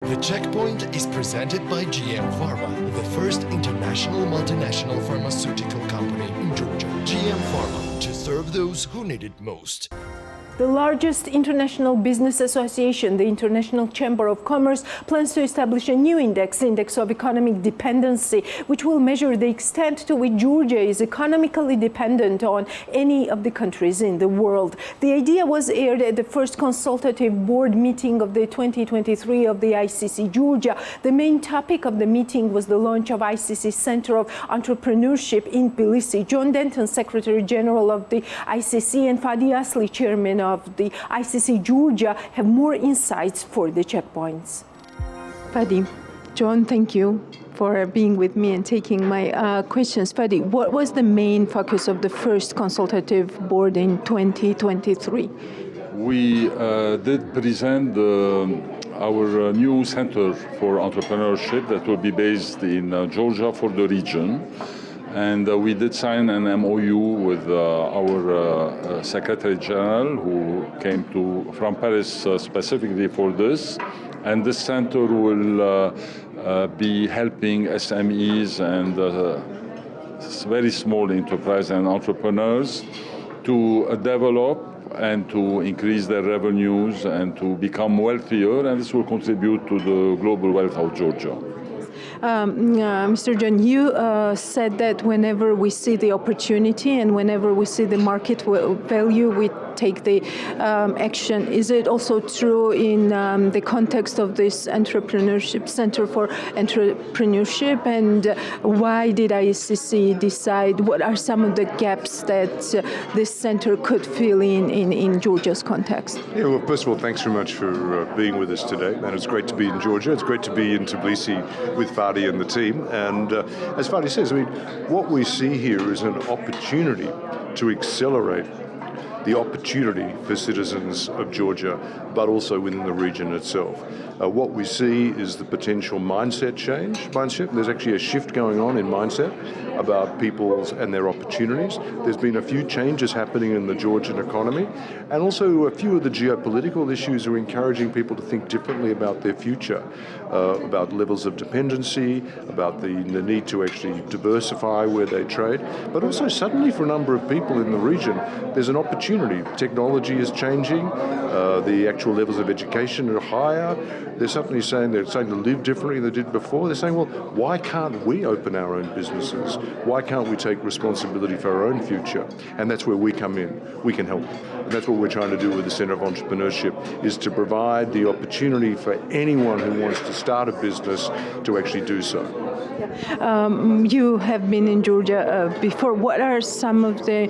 The Checkpoint is presented by GM Pharma, the first international multinational pharmaceutical company in Georgia. GM Pharma, to serve those who need it most. The largest international business association, the International Chamber of Commerce, plans to establish a new index of economic dependency, which will measure the extent to which Georgia is economically dependent on any of the countries in the world. The idea was aired at the first Consultative Board Meeting of the 2023 of the ICC Georgia. The main topic of the meeting was the launch of ICC Center of Entrepreneurship in Tbilisi. John Denton, Secretary General of the ICC, and Fady Asly, Chairman of the ICC Georgia, have more insights for the checkpoints. Fady, John, thank you for being with me and taking my questions. Fady, what was the main focus of the first consultative board in 2023? We did present our new Center for Entrepreneurship that will be based in Georgia for the region. And we did sign an MOU with our Secretary General, who came from Paris specifically for this. And this center will be helping SMEs and very small enterprise and entrepreneurs to develop and to increase their revenues and to become wealthier. And this will contribute to the global wealth of Georgia. Mr. John, you said that whenever we see the opportunity and whenever we see the market value, we take the action. Is it also true in the context of this entrepreneurship Center for Entrepreneurship? And why did ICC decide? What are some of the gaps that this center could fill in Georgia's context? Yeah, well, first of all, thanks very much for being with us today. And it's great to be in Georgia. It's great to be in Tbilisi with Fady and the team. And as Fady says, I mean, what we see here is an opportunity to accelerate the opportunity for citizens of Georgia, but also within the region itself. What we see is the potential mindset change. There's actually a shift going on in mindset about people's and their opportunities. There's been a few changes happening in the Georgian economy, and also a few of the geopolitical issues are encouraging people to think differently about their future, about levels of dependency, about the need to actually diversify where they trade, but also suddenly for a number of people in the region, there's an opportunity. Technology is changing, the actual levels of education are higher. They're suddenly saying they're starting to live differently than they did before. They're saying, well, why can't we open our own businesses? Why can't we take responsibility for our own future? And that's where we come in. We can help. And that's what we're trying to do with the Center of Entrepreneurship, is to provide the opportunity for anyone who wants to start a business to actually do so. You have been in Georgia before. What are some of the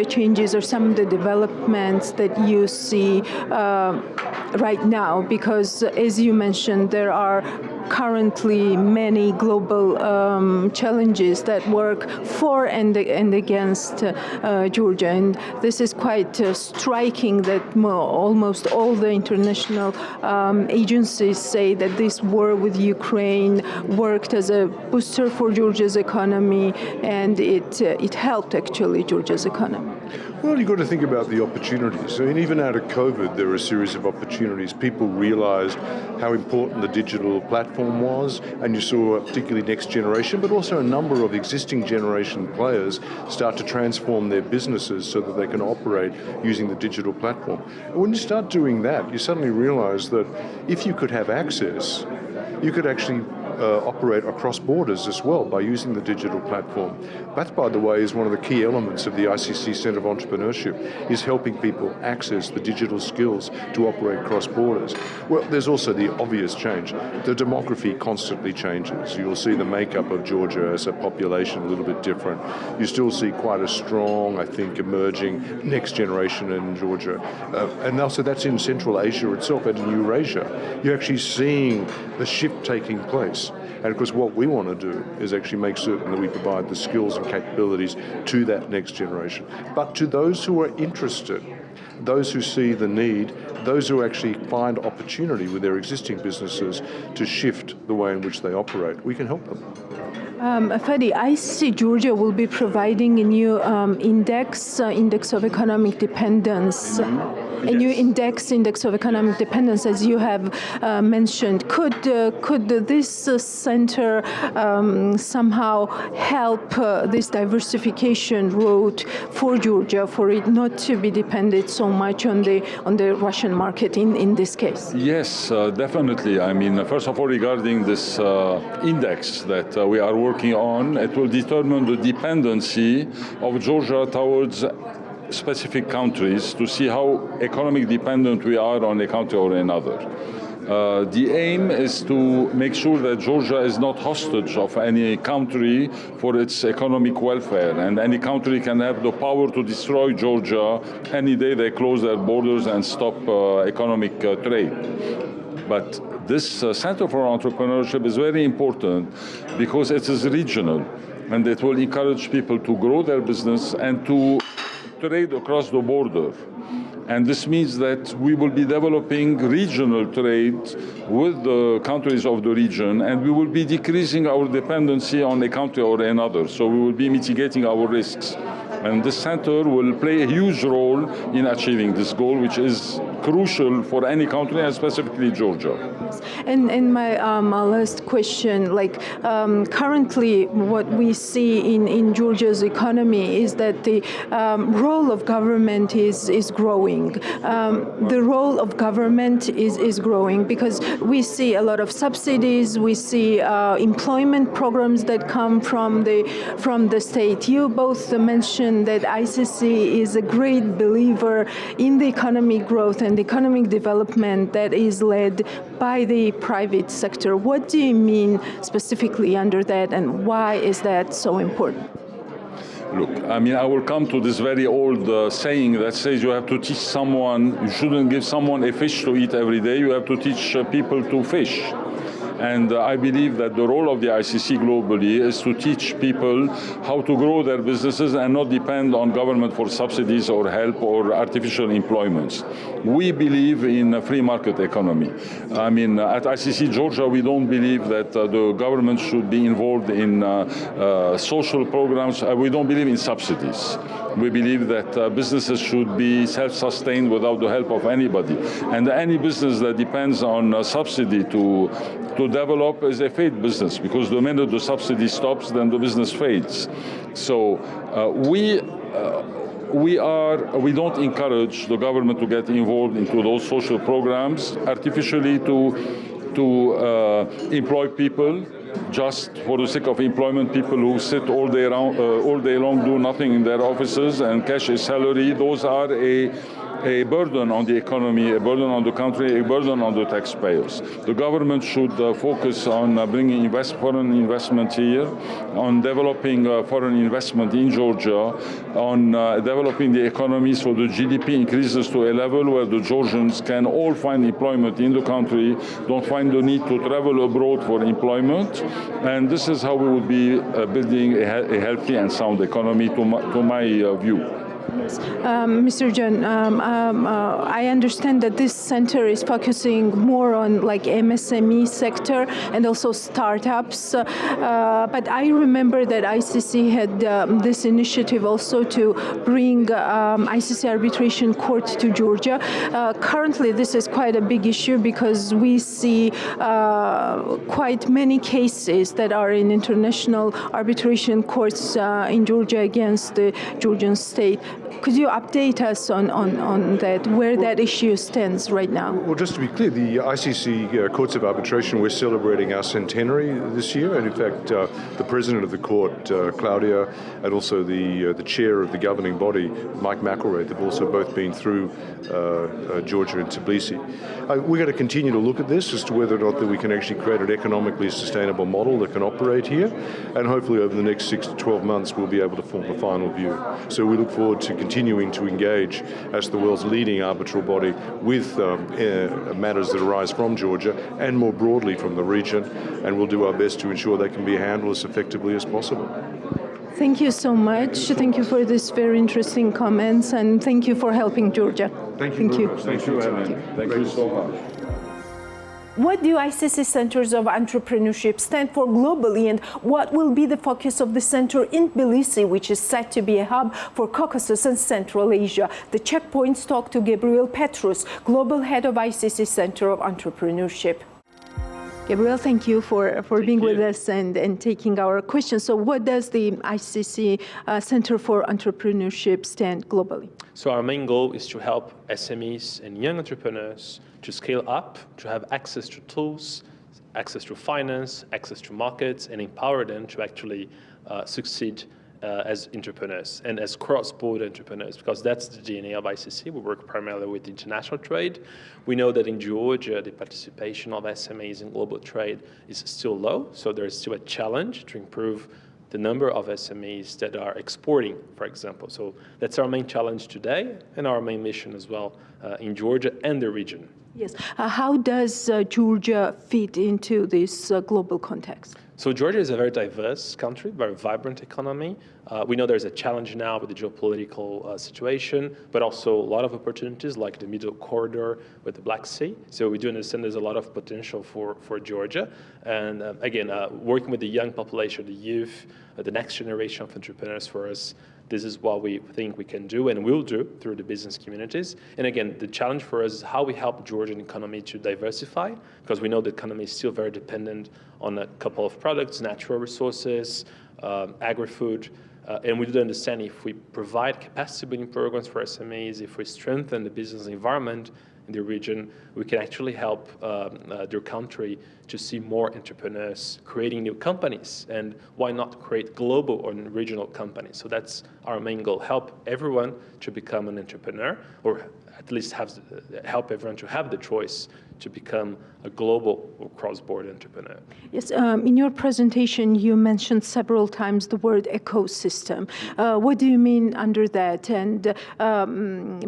changes or some of the developments that you see right now? Because, as you mentioned, there are currently many global challenges that work for and against Georgia, and this is quite striking that almost all the international agencies say that this war with Ukraine worked as a booster for Georgia's economy, and it helped actually Georgia's economy. Well, you've got to think about the opportunities. I mean, even out of COVID, there were a series of opportunities. People realized how important the digital platform was, and you saw particularly next generation, but also a number of existing generation players start to transform their businesses so that they can operate using the digital platform. And when you start doing that, you suddenly realize that if you could have access, you could actually operate across borders as well by using the digital platform. That, by the way, is one of the key elements of the ICC Center of Entrepreneurship, is helping people access the digital skills to operate cross borders. Well, there's also the obvious change. The demography constantly changes. You'll see the makeup of Georgia as a population a little bit different. You still see quite a strong, I think, emerging next generation in Georgia. And also that's in Central Asia itself and in Eurasia. You're actually seeing the shift taking place. And of course, what we want to do is actually make certain that we provide the skills and capabilities to that next generation. But to those who are interested, those who see the need, those who actually find opportunity with their existing businesses to shift the way in which they operate, we can help them. Fady, ICC Georgia will be providing a new index of economic dependence. a new index of economic dependence, as you have mentioned. Could this center somehow help this diversification route for Georgia, for it not to be dependent so much on the Russian market in this case? Yes, definitely. I mean, first of all, regarding this index that we are working on, it will determine the dependency of Georgia towards specific countries to see how economic dependent we are on a country or another. The aim is to make sure that Georgia is not hostage of any country for its economic welfare, and any country can have the power to destroy Georgia any day they close their borders and stop economic trade. But this Center for Entrepreneurship is very important because it is regional, and it will encourage people to grow their business and to trade across the border. And this means that we will be developing regional trade with the countries of the region, and we will be decreasing our dependency on a country or another. So we will be mitigating our risks. And this center will play a huge role in achieving this goal, which is crucial for any country, and specifically Georgia. And my last question, currently what we see in Georgia's economy is that the role of government is growing. The role of government is growing because we see a lot of subsidies, we see employment programs that come from the state. You both mentioned that ICC is a great believer in the economic growth and economic development that is led by the private sector. What do you mean specifically under that, and why is that so important? Look, I mean, I will come to this very old saying that says you have to teach someone, you shouldn't give someone a fish to eat every day, you have to teach people to fish. And I believe that the role of the ICC globally is to teach people how to grow their businesses and not depend on government for subsidies or help or artificial employments. We believe in a free market economy. I mean, at ICC Georgia, we don't believe that the government should be involved in social programs. We don't believe in subsidies. We believe that businesses should be self-sustained without the help of anybody. And any business that depends on subsidy to develop is a failed business, because the minute the subsidy stops, then the business fades. So we don't encourage the government to get involved into those social programs artificially to employ people just for the sake of employment, people who sit all day long, do nothing in their offices and cash a salary. Those are a burden on the economy, a burden on the country, a burden on the taxpayers. The government should focus on bringing foreign investment here, on developing foreign investment in Georgia, on developing the economy so the GDP increases to a level where the Georgians can all find employment in the country, don't find the need to travel abroad for employment. And this is how we would be building a healthy and sound economy, to my view. Mr. John, I understand that this center is focusing more on MSME sector and also startups. But I remember that ICC had this initiative also to bring ICC arbitration court to Georgia. Currently, this is quite a big issue because we see quite many cases that are in international arbitration courts in Georgia against the Georgian state. Could you update us on that, where that issue stands right now? Well, just to be clear, the ICC Courts of Arbitration, we're celebrating our centenary this year, and in fact, the president of the court, Claudia, and also the chair of the governing body, Mike McElraith, have also both been through Georgia and Tbilisi. We're going to continue to look at this as to whether or not that we can actually create an economically sustainable model that can operate here, and hopefully over the next 6 to 12 months we'll be able to form a final view. So we look forward to continuing to engage as the world's leading arbitral body with matters that arise from Georgia and more broadly from the region, and we'll do our best to ensure they can be handled as effectively as possible. Thank you so much. Thank you for this very interesting comments, and thank you for helping Georgia. Thank you. Thank you, Ellen. Thank you so much. What do ICC Centers of Entrepreneurship stand for globally, and what will be the focus of the center in Tbilisi, which is set to be a hub for Caucasus and Central Asia? The Checkpoints talk to Gabriel Petrus, Global Head of ICC Center of Entrepreneurship. Gabriel, thank you for being with us and taking our questions. So what does the ICC Center for Entrepreneurship stand globally? So our main goal is to help SMEs and young entrepreneurs to scale up, to have access to tools, access to finance, access to markets, and empower them to actually succeed as entrepreneurs and as cross-border entrepreneurs, because that's the DNA of ICC. We work primarily with international trade. We know that in Georgia, the participation of SMEs in global trade is still low, so there is still a challenge to improve the number of SMEs that are exporting, for example. So that's our main challenge today and our main mission as well in Georgia and the region. Yes. How does Georgia fit into this global context? So Georgia is a very diverse country, very vibrant economy. We know there's a challenge now with the geopolitical situation, but also a lot of opportunities like the middle corridor with the Black Sea. So we do understand there's a lot of potential for Georgia. And again, working with the young population, the youth, the next generation of entrepreneurs for us, this is what we think we can do and will do through the business communities. And again, the challenge for us is how we help Georgian economy to diversify, because we know the economy is still very dependent on a couple of products, natural resources, agri-food. And we do understand if we provide capacity building programs for SMEs, if we strengthen the business environment in the region, we can actually help their country to see more entrepreneurs creating new companies. And why not create global or regional companies? So that's our main goal, help everyone to become an entrepreneur, or at least help everyone to have the choice to become a global or cross-border entrepreneur. Yes, in your presentation, you mentioned several times the word ecosystem. What do you mean under that? And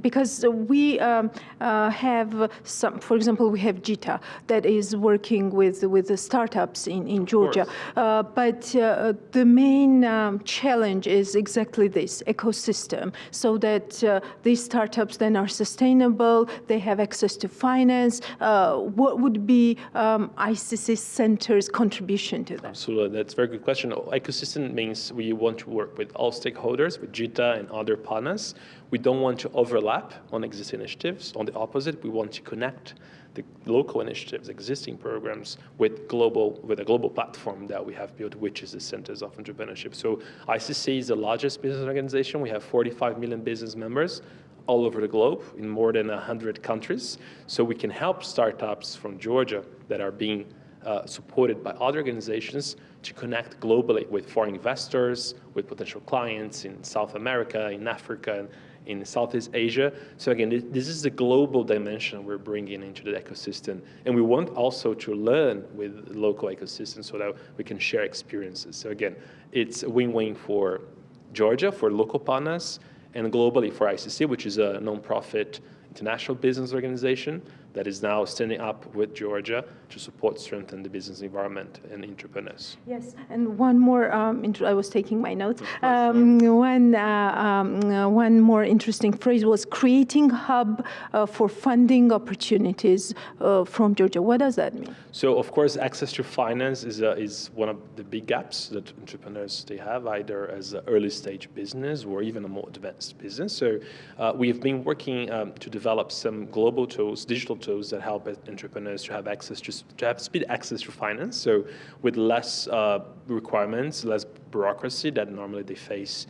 because we have some, for example, we have JITA that is working with the startups in Georgia. But the main challenge is exactly this, ecosystem, so that these startups then are sustainable, they have access to finance. What would be ICC Center's contribution to that? Absolutely, that's a very good question. Ecosystem means we want to work with all stakeholders, with JITA and other partners. We don't want to overlap on existing initiatives. On the opposite, we want to connect the local initiatives, existing programs with a global platform that we have built, which is the Centers of Entrepreneurship. So ICC is the largest business organization. We have 45 million business members all over the globe in more than 100 countries. So we can help startups from Georgia that are being supported by other organizations to connect globally with foreign investors, with potential clients in South America, in Africa, in Southeast Asia. So again, this is the global dimension we're bringing into the ecosystem. And we want also to learn with local ecosystems so that we can share experiences. So again, it's a win-win for Georgia, for local partners, and globally for ICC, which is a nonprofit international business organization that is now standing up with Georgia to support, strengthen the business environment and entrepreneurs. Yes, and one more, I was taking my notes. One more interesting phrase was creating hub for funding opportunities from Georgia. What does that mean? So, of course, access to finance is one of the big gaps that entrepreneurs they have, either as an early stage business or even a more advanced business. So we have been working to develop some global tools, digital tools that help entrepreneurs to have access to have speed access to finance. So with less requirements, less bureaucracy that normally they face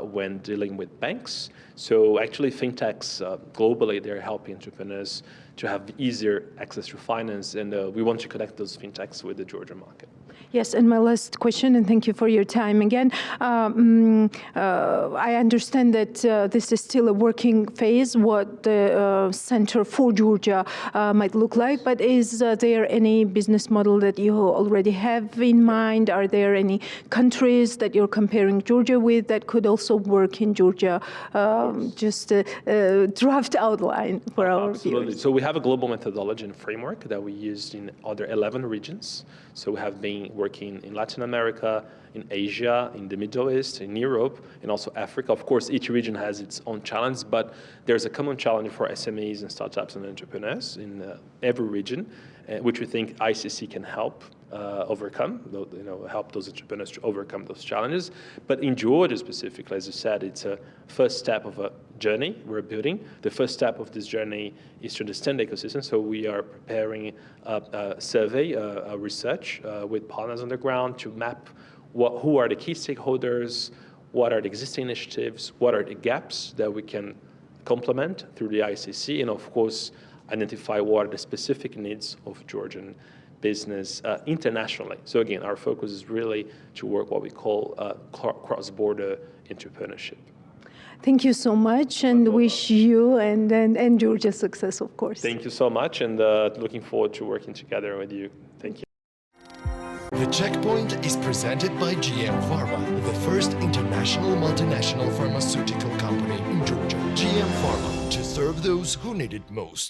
when dealing with banks. So actually fintechs globally, they're helping entrepreneurs to have easier access to finance, and we want to connect those fintechs with the Georgia market. Yes, and my last question, and thank you for your time again. I understand that this is still a working phase, what the Center for Georgia might look like, but is there any business model that you already have in mind? Are there any countries that you're comparing Georgia with that could also work in Georgia? Just a draft outline for our viewers. So we have a global methodology and framework that we used in other 11 regions. So we have been working in Latin America, in Asia, in the Middle East, in Europe, and also Africa. Of course, each region has its own challenge, but there's a common challenge for SMEs and startups and entrepreneurs in every region. which we think ICC can help overcome, help those entrepreneurs to overcome those challenges. But in Georgia specifically, as you said, it's a first step of a journey we're building. The first step of this journey is to understand the ecosystem. So we are preparing a survey, a research with partners on the ground to map who are the key stakeholders, what are the existing initiatives, what are the gaps that we can complement through the ICC, and of course, identify what are the specific needs of Georgian business internationally. So again, our focus is really to work what we call cross-border entrepreneurship. Thank you so much, and wish you and Georgia success, of course. Thank you so much, and looking forward to working together with you. Thank you. The Checkpoint is presented by GM Pharma, the first international multinational pharmaceutical company in Georgia. GM Pharma, to serve those who need it most.